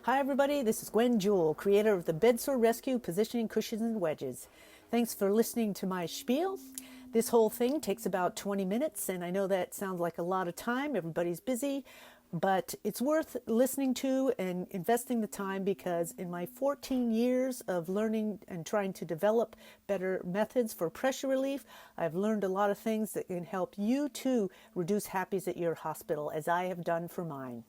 Hi everybody, this is Gwen Jewell, creator of the Bedsore Rescue Positioning Cushions and Wedges. Thanks for listening to my spiel. This whole thing takes about 20 minutes, and I know that sounds like a lot of time. Everybody's busy, but it's worth listening to and investing the time because in my 14 years of learning and trying to develop better methods for pressure relief, I've learned a lot of things that can help you too reduce happies at your hospital, as I have done for mine.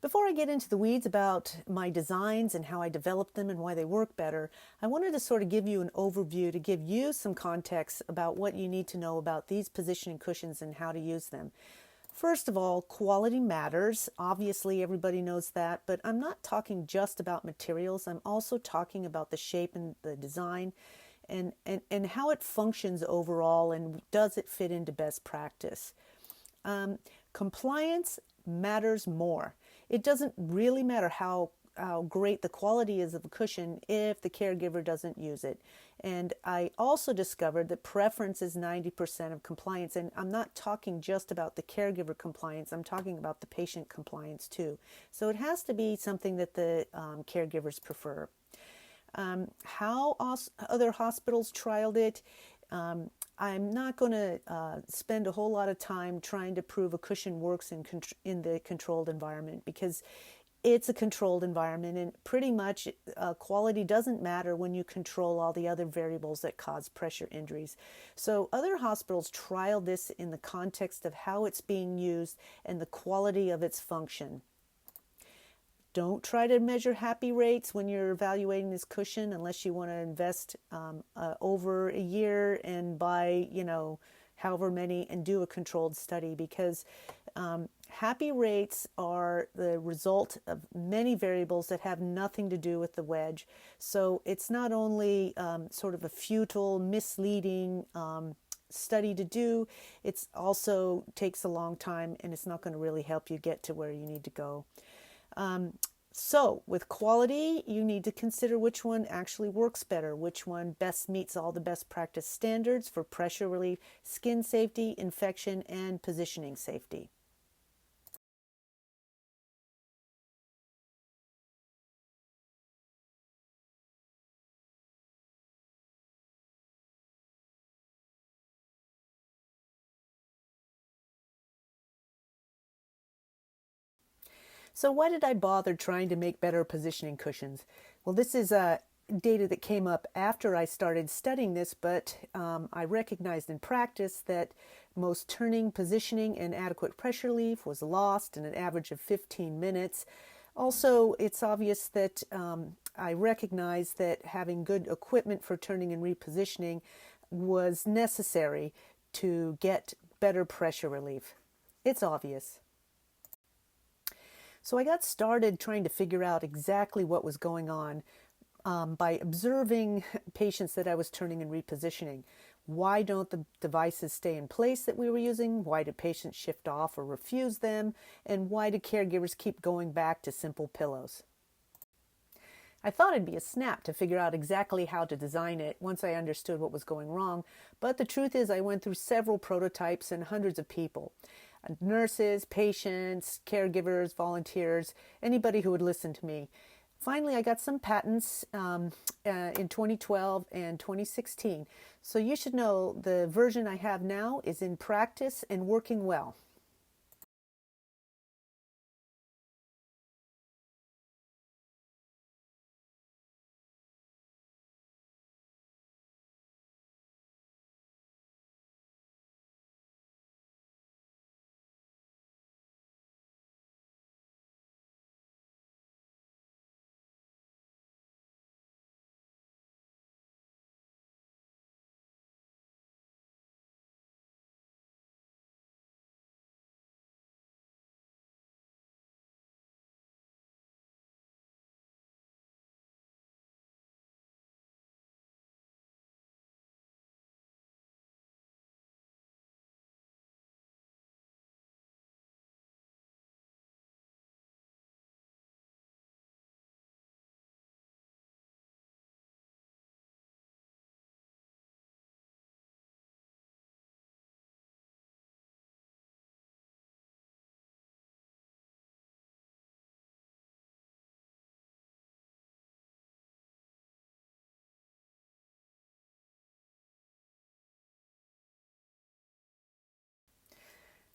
Before I get into the weeds about my designs and how I developed them and why they work better, I wanted to sort of give you an overview to give you some context about what you need to know about these positioning cushions and how to use them. First of all, quality matters. Obviously, everybody knows that, but I'm not talking just about materials. I'm also talking about the shape and the design and how it functions overall and does it fit into best practice. Compliance matters more. It doesn't really matter how great the quality is of a cushion if the caregiver doesn't use it. And I also discovered that preference is 90% of compliance. And I'm not talking just about the caregiver compliance, I'm talking about the patient compliance too. So it has to be something that the caregivers prefer. How other hospitals trialed it, I'm not going to spend a whole lot of time trying to prove a cushion works in the controlled environment, because it's a controlled environment and pretty much quality doesn't matter when you control all the other variables that cause pressure injuries. So other hospitals trial this in the context of how it's being used and the quality of its function. Don't try to measure happy rates when you're evaluating this cushion unless you want to invest over a year and buy, however many and do a controlled study, because happy rates are the result of many variables that have nothing to do with the wedge. So it's not only sort of a futile, misleading study to do, it's also takes a long time and it's not going to really help you get to where you need to go. So with quality, you need to consider which one actually works better, which one best meets all the best practice standards for pressure relief, skin safety, infection, and positioning safety. So why did I bother trying to make better positioning cushions? Well, this is data that came up after I started studying this, but I recognized in practice that most turning, positioning, and adequate pressure relief was lost in an average of 15 minutes. Also, it's obvious that I recognize that having good equipment for turning and repositioning was necessary to get better pressure relief. It's obvious. So I got started trying to figure out exactly what was going on by observing patients that I was turning and repositioning. Why don't the devices stay in place that we were using? Why do patients shift off or refuse them? And why do caregivers keep going back to simple pillows? I thought it'd be a snap to figure out exactly how to design it once I understood what was going wrong, but the truth is I went through several prototypes and hundreds of people. Nurses, patients, caregivers, volunteers, anybody who would listen to me. Finally, I got some patents in 2012 and 2016. So you should know the version I have now is in practice and working well.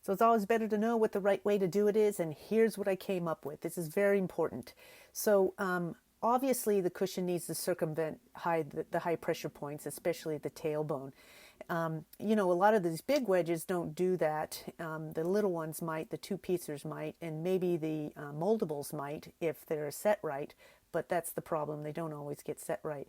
So it's always better to know what the right way to do it is, and here's what I came up with. This is very important. So obviously the cushion needs to circumvent the high pressure points, especially the tailbone. A lot of these big wedges don't do that. The little ones might, the two-piecers might, and maybe the moldables might if they're set right, but that's the problem. They don't always get set right.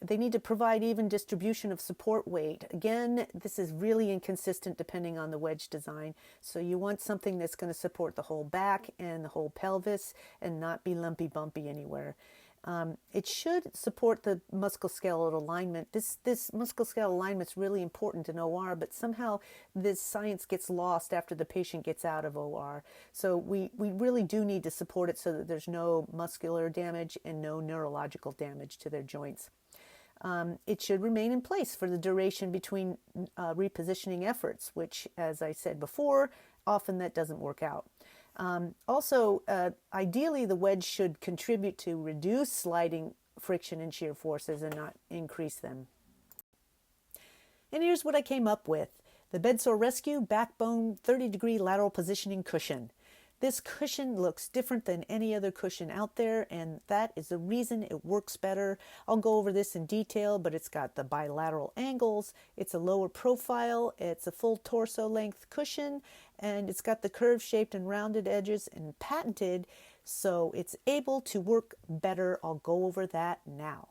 They need to provide even distribution of support weight. Again, this is really inconsistent depending on the wedge design. So you want something that's going to support the whole back and the whole pelvis and not be lumpy bumpy anywhere. It should support the musculoskeletal alignment. This musculoskeletal alignment is really important in OR, but somehow this science gets lost after the patient gets out of OR. So we really do need to support it so that there's no muscular damage and no neurological damage to their joints. It should remain in place for the duration between repositioning efforts, which, as I said before, often that doesn't work out. Ideally, the wedge should contribute to reduce sliding friction and shear forces and not increase them. And here's what I came up with. The Bedsore Rescue Backbone 30-degree lateral positioning cushion. This cushion looks different than any other cushion out there, and that is the reason it works better. I'll go over this in detail, but it's got the bilateral angles, it's a lower profile, it's a full torso length cushion, and it's got the curved shaped and rounded edges and patented, so it's able to work better. I'll go over that now.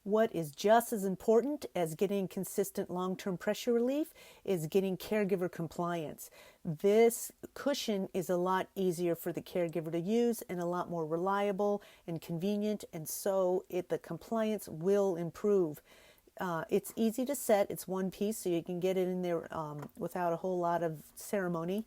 What is just as important as getting consistent long-term pressure relief is getting caregiver compliance. This cushion is a lot easier for the caregiver to use and a lot more reliable and convenient, and so the compliance will improve. It's easy to set. It's one piece, so you can get it in there without a whole lot of ceremony.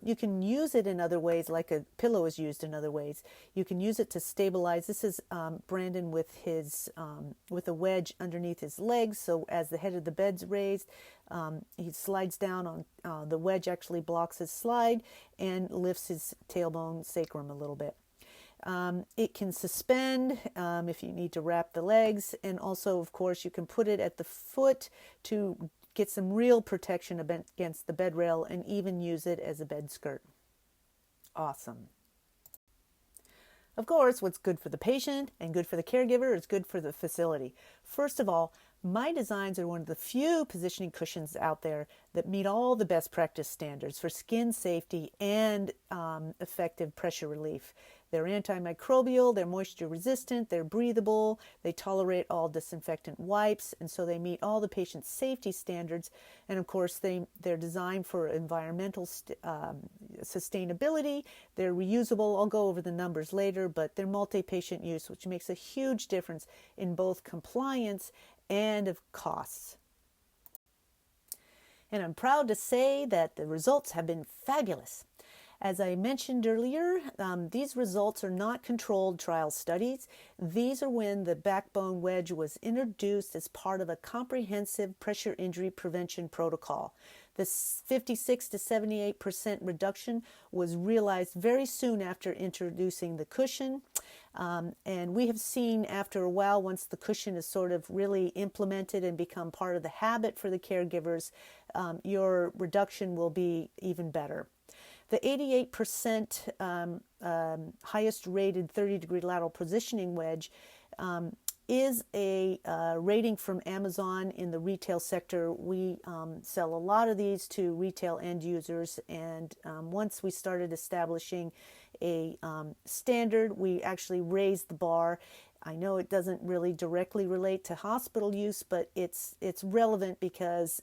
You can use it in other ways, like a pillow is used in other ways. You can use it to stabilize. This is Brandon with a wedge underneath his legs. So as the head of the bed's raised, he slides down on the wedge. Actually blocks his slide and lifts his tailbone sacrum a little bit. It can suspend if you need to wrap the legs, and also, of course, you can put it at the foot to get some real protection against the bed rail, and even use it as a bed skirt. Awesome. Of course, what's good for the patient and good for the caregiver is good for the facility. First of all, my designs are one of the few positioning cushions out there that meet all the best practice standards for skin safety and effective pressure relief. They're antimicrobial, they're moisture resistant, they're breathable, they tolerate all disinfectant wipes, and so they meet all the patient's safety standards. And of course, they're designed for environmental sustainability. They're reusable. I'll go over the numbers later, but they're multi-patient use, which makes a huge difference in both compliance and of costs. And I'm proud to say that the results have been fabulous. As I mentioned earlier, these results are not controlled trial studies. These are when the backbone wedge was introduced as part of a comprehensive pressure injury prevention protocol. This 56 to 78% reduction was realized very soon after introducing the cushion. And we have seen after a while, once the cushion is sort of really implemented and become part of the habit for the caregivers, your reduction will be even better. The 88% highest rated 30-degree lateral positioning wedge is a rating from Amazon in the retail sector. We sell a lot of these to retail end users, and once we started establishing a standard, we actually raised the bar. I know it doesn't really directly relate to hospital use, but it's relevant because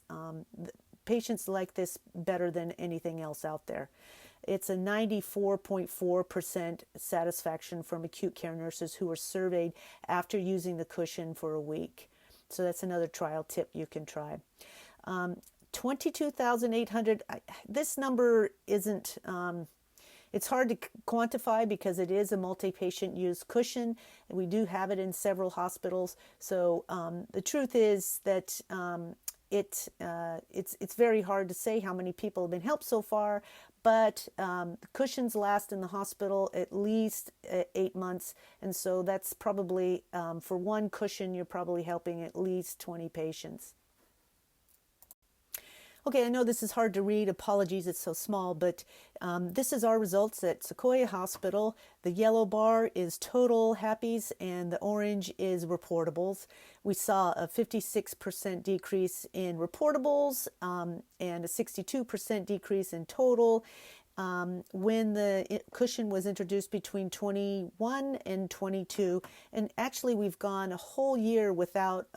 patients like this better than anything else out there. It's a 94.4% satisfaction from acute care nurses who were surveyed after using the cushion for a week. So that's another trial tip you can try. 22,800, this number isn't, it's hard to quantify because it is a multi-patient use cushion. We do have it in several hospitals. So the truth is that it's very hard to say how many people have been helped so far, but the cushions last in the hospital at least 8 months, and so that's probably, for one cushion, you're probably helping at least 20 patients. Okay, I know this is hard to read. Apologies, it's so small, but this is our results at Sequoia Hospital. The yellow bar is total happies and the orange is reportables. We saw a 56% decrease in reportables and a 62% decrease in total. When the cushion was introduced between 21 and 22, and actually we've gone a whole year without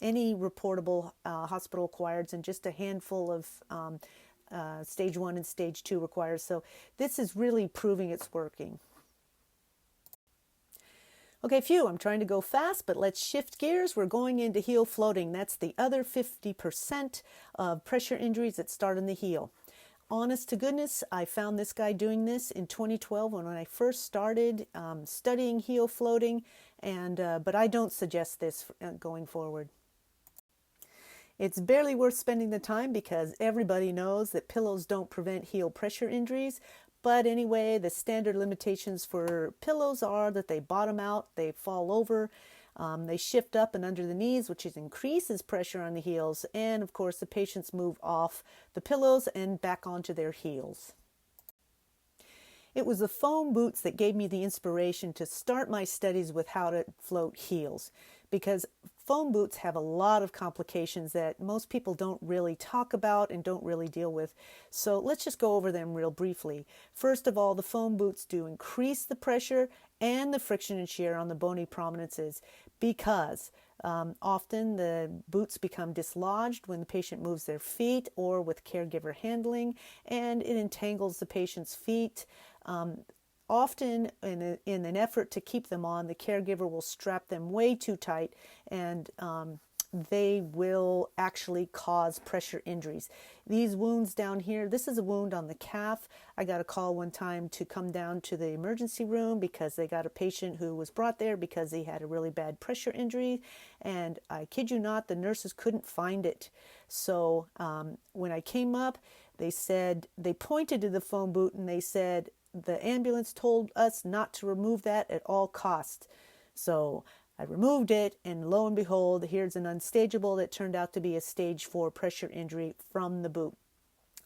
any reportable hospital acquireds and just a handful of stage 1 and stage 2 requires. So this is really proving it's working. Okay, phew, I'm trying to go fast, but let's shift gears. We're going into heel floating. That's the other 50% of pressure injuries that start in the heel. Honest to goodness, I found this guy doing this in 2012 when I first started studying heel floating, and but I don't suggest this going forward. It's barely worth spending the time because everybody knows that pillows don't prevent heel pressure injuries. But anyway, the standard limitations for pillows are that they bottom out, they fall over, they shift up and under the knees, which increases pressure on the heels. And of course, the patients move off the pillows and back onto their heels. It was the foam boots that gave me the inspiration to start my studies with how to float heels, because foam boots have a lot of complications that most people don't really talk about and don't really deal with. So let's just go over them real briefly. First of all, the foam boots do increase the pressure and the friction and shear on the bony prominences because often the boots become dislodged when the patient moves their feet or with caregiver handling, and it entangles the patient's feet. Often, in an effort to keep them on, the caregiver will strap them way too tight, and they will actually cause pressure injuries. These wounds down here, this is a wound on the calf. I got a call one time to come down to the emergency room because they got a patient who was brought there because he had a really bad pressure injury, and I kid you not, the nurses couldn't find it. So when I came up, they said, they pointed to the foam boot and they said, the ambulance told us not to remove that at all costs. So I removed it, and lo and behold, here's an unstageable that turned out to be a stage 4 pressure injury from the boot.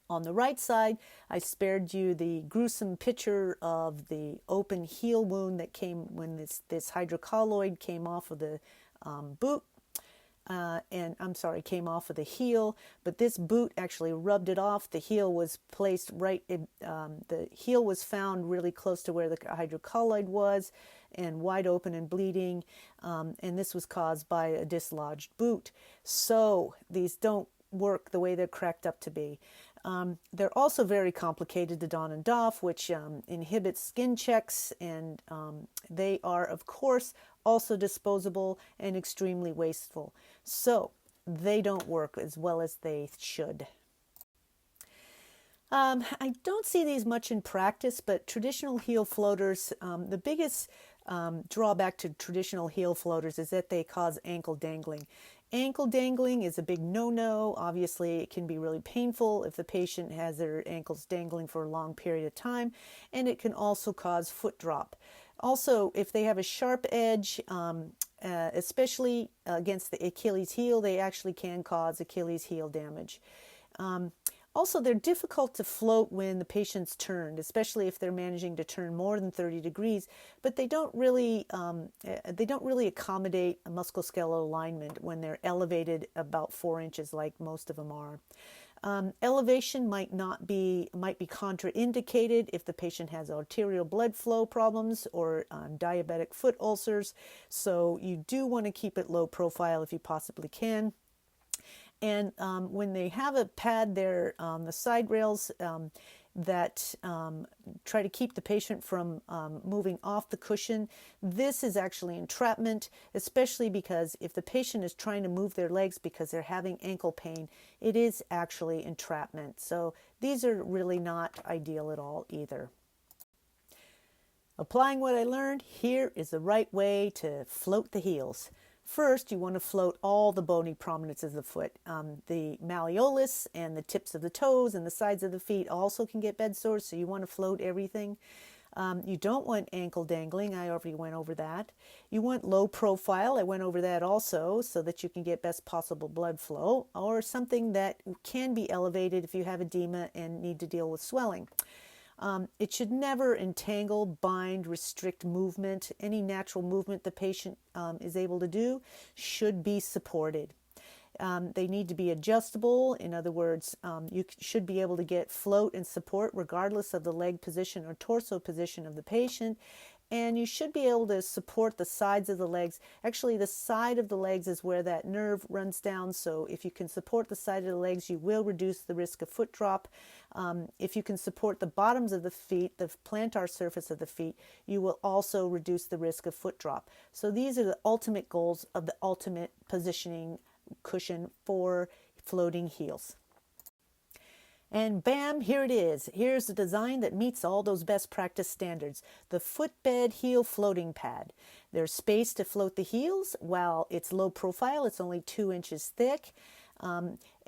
On the right side, I spared you the gruesome picture of the open heel wound that came when this hydrocolloid came off of the boot. Came off of the heel, but this boot actually rubbed it off. The heel was placed the heel was found really close to where the hydrocolloid was and wide open and bleeding, and this was caused by a dislodged boot. So these don't work the way they're cracked up to be. They're also very complicated to don and doff, which inhibits skin checks, and they are, of course, also disposable and extremely wasteful. So they don't work as well as they should. I don't see these much in practice, but traditional heel floaters, the biggest drawback to traditional heel floaters is that they cause ankle dangling. Ankle dangling is a big no-no. Obviously, it can be really painful if the patient has their ankles dangling for a long period of time, and it can also cause foot drop. Also, if they have a sharp edge, especially against the Achilles heel, they actually can cause Achilles heel damage. Also, they're difficult to float when the patient's turned, especially if they're managing to turn more than 30 degrees, but they don't really accommodate a musculoskeletal alignment when they're elevated about 4 inches like most of them are. Elevation might be contraindicated if the patient has arterial blood flow problems or diabetic foot ulcers, so you do want to keep it low profile if you possibly can. And when they have a pad there on the side rails that try to keep the patient from moving off the cushion, this is actually entrapment, especially because if the patient is trying to move their legs because they're having ankle pain, it is actually entrapment. So these are really not ideal at all either. Applying what I learned, here is the right way to float the heels. First, you want to float all the bony prominences of the foot. The malleolus and the tips of the toes and the sides of the feet also can get bed sores, so you want to float everything. You don't want ankle dangling. I already went over that. You want low profile. I went over that also, so that you can get best possible blood flow, or something that can be elevated if you have edema and need to deal with swelling. It should never entangle, bind, restrict movement. Any natural movement the patient is able to do should be supported. They need to be adjustable. In other words, you should be able to get float and support regardless of the leg position or torso position of the patient. And you should be able to support the sides of the legs. Actually, the side of the legs is where that nerve runs down. So if you can support the side of the legs, you will reduce the risk of foot drop. If you can support the bottoms of the feet, the plantar surface of the feet, you will also reduce the risk of foot drop. So these are the ultimate goals of the ultimate positioning cushion for floating heels. And bam, here it is. Here's the design that meets all those best practice standards. The footbed heel floating pad. There's space to float the heels. While it's low profile, it's only 2 inches thick.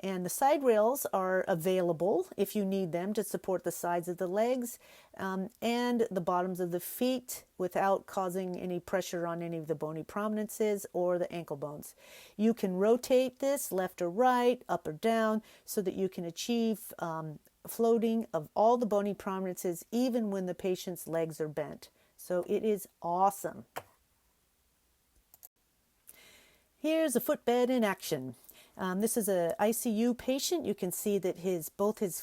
And the side rails are available if you need them to support the sides of the legs and the bottoms of the feet without causing any pressure on any of the bony prominences or the ankle bones. You can rotate this left or right, up or down, so that you can achieve floating of all the bony prominences even when the patient's legs are bent. So it is awesome. Here's a footbed in action. This is an ICU patient. You can see that both his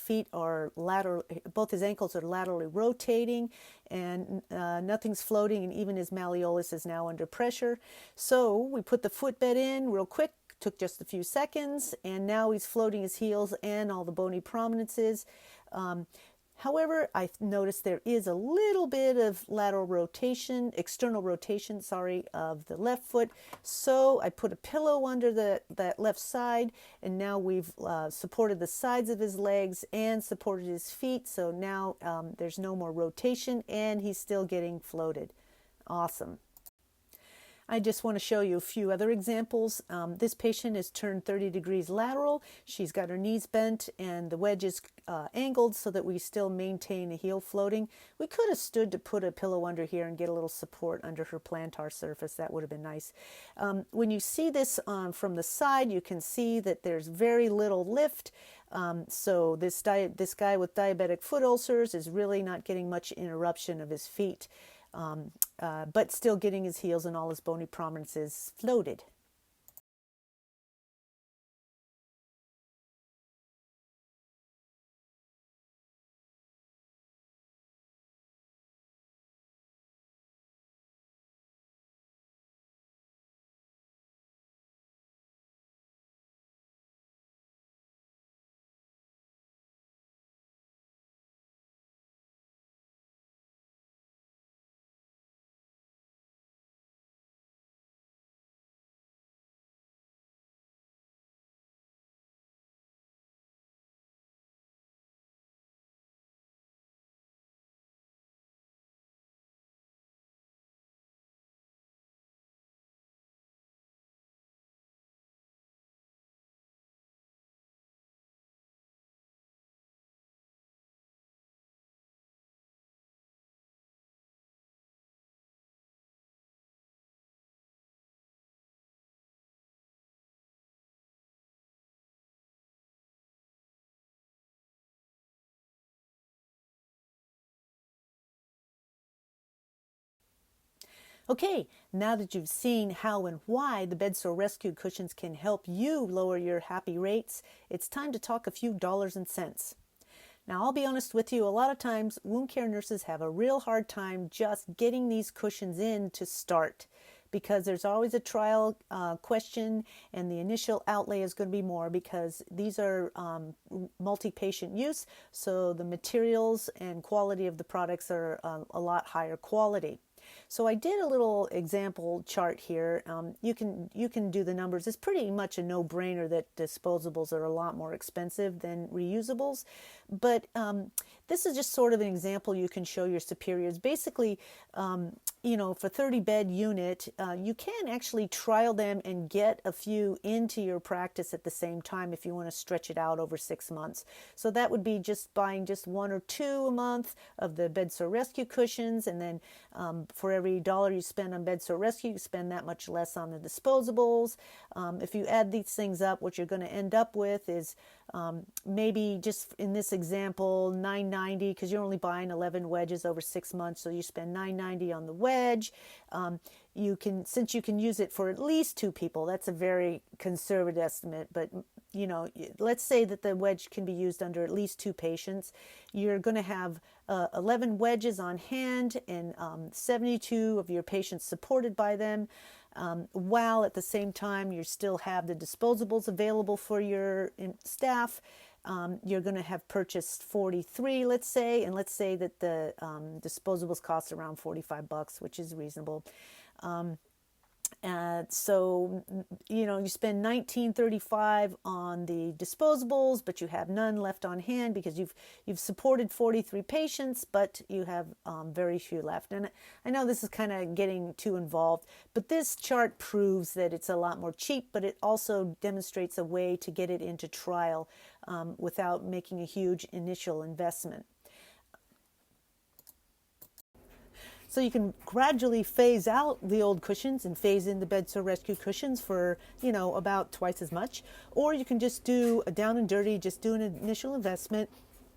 ankles are laterally rotating, and nothing's floating, and even his malleolus is now under pressure. So we put the footbed in real quick, took just a few seconds, and now he's floating his heels and all the bony prominences. However, I noticed there is a little bit of external rotation, of the left foot. So I put a pillow under that left side, and now we've supported the sides of his legs and supported his feet. So now there's no more rotation, and he's still getting floated. Awesome. I just want to show you a few other examples. This patient is turned 30 degrees lateral. She's got her knees bent and the wedge is angled so that we still maintain a heel floating. We could have stood to put a pillow under here and get a little support under her plantar surface. That would have been nice. When you see this from the side, you can see that there's very little lift. So this guy with diabetic foot ulcers is really not getting much interruption of his feet. But still getting his heels and all his bony prominences floated. Okay, now that you've seen how and why the Bedsore Rescue Cushions can help you lower your happy rates, it's time to talk a few dollars and cents. Now, I'll be honest with you, a lot of times wound care nurses have a real hard time just getting these cushions in to start because there's always a trial question, and the initial outlay is going to be more because these are multi-patient use, so the materials and quality of the products are a lot higher quality. So I did a little example chart here. You can do the numbers. It's pretty much a no-brainer that disposables are a lot more expensive than reusables, but this is just sort of an example you can show your superiors. Basically, for 30-bed unit, you can actually trial them and get a few into your practice at the same time if you want to stretch it out over 6 months. So that would be just buying just 1 or 2 a month of the Bedsore Rescue Cushions, and then for every dollar you spend on Bedsore Rescue, you spend that much less on the disposables. If you add these things up, what you're going to end up with is maybe just in this example, $9.90, because you're only buying 11 wedges over 6 months, so you spend $9.90 on the wedge. Since you can use it for at least 2 people, that's a very conservative estimate, but let's say that the wedge can be used under at least 2 patients. You're going to have 11 wedges on hand and 72 of your patients supported by them, while at the same time you still have the disposables available for your staff. You're going to have purchased 43, let's say, and let's say that the disposables cost around $45, which is reasonable. So you spend $19.35 on the disposables, but you have none left on hand because you've supported 43 patients, but you have very few left. And I know this is kind of getting too involved, but this chart proves that it's a lot more cheap, but it also demonstrates a way to get it into trial without making a huge initial investment. So you can gradually phase out the old cushions and phase in the Bedsore Rescue Cushions for, about twice as much. Or you can just do a down and dirty, just do an initial investment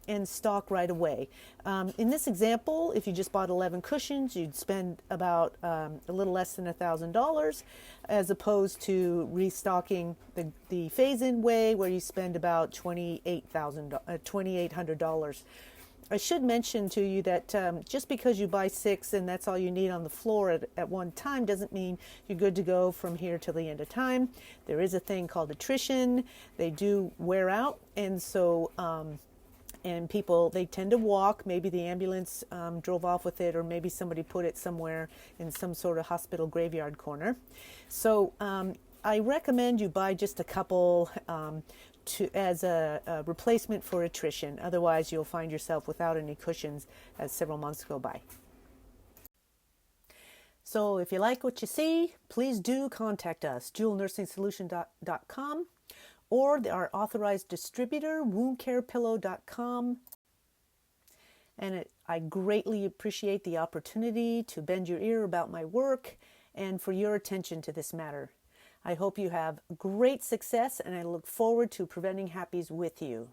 and stock right away. In this example, if you just bought 11 cushions, you'd spend about a little less than $1,000, as opposed to restocking the phase-in way where you spend about $2,800. I should mention to you that just because you buy 6 and that's all you need on the floor at one time doesn't mean you're good to go from here till the end of time. There is a thing called attrition. They do wear out, and so and people, they tend to walk. Maybe the ambulance drove off with it, or maybe somebody put it somewhere in some sort of hospital graveyard corner. So I recommend you buy just a couple as a replacement for attrition. Otherwise, you'll find yourself without any cushions as several months go by. So if you like what you see, please do contact us, jewelnursingsolution.com, or our authorized distributor, woundcarepillow.com. And I greatly appreciate the opportunity to bend your ear about my work and for your attention to this matter. I hope you have great success, and I look forward to preventing happies with you.